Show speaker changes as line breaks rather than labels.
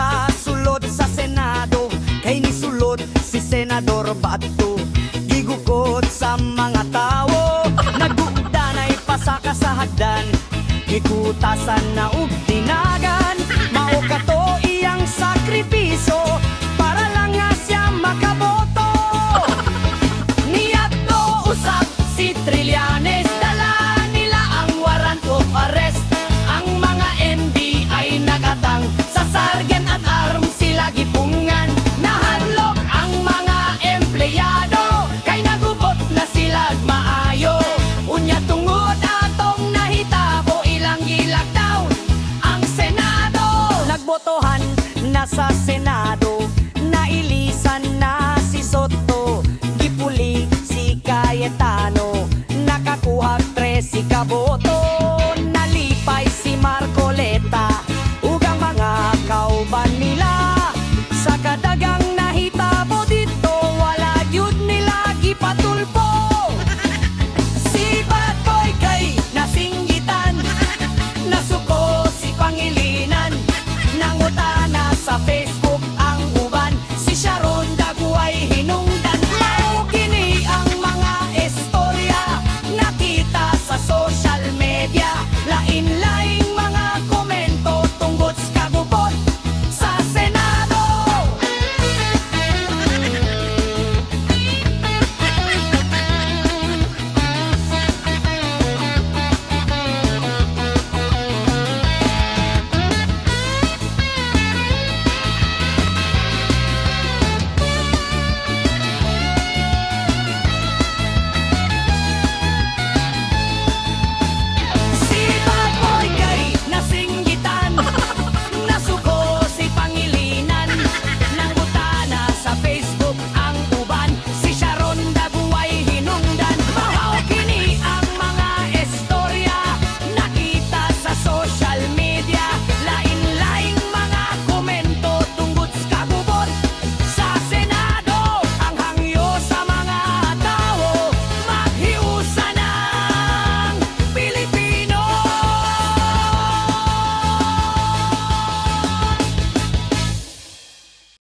nakasulod sa Senado, kay nisulod si Senador Bato. Gigukod sa mga tao, nagugdanay pasaka sa hagdan, ikutasan na ug tinagan. Mao kato iyang sakripisyo para lang nga siya makaboto. Niadto usab si Trillanes, dala nila ang warrant of arrest. Ang mga NBI nagatang sa sergeant at arms sila gipungan. Nahanlok ang mga empleyado, kay nagubot na sila maayo. Unya tungod atong nahitabo, ilang gilagdaw ang Senado. Nagbotohan na sa Senado, nailisan na si Soto, gipuli si Cayetano, nakakuha 13 kaboto. Nalipay si Marcoleta ug ang mga kauban nila. Sa kadagang nahitabo dito, wala yun nila gipatulpo. Si Bad Boy kay nasinggitan, nasuko si Pangilinan, nangutana sa Facebook.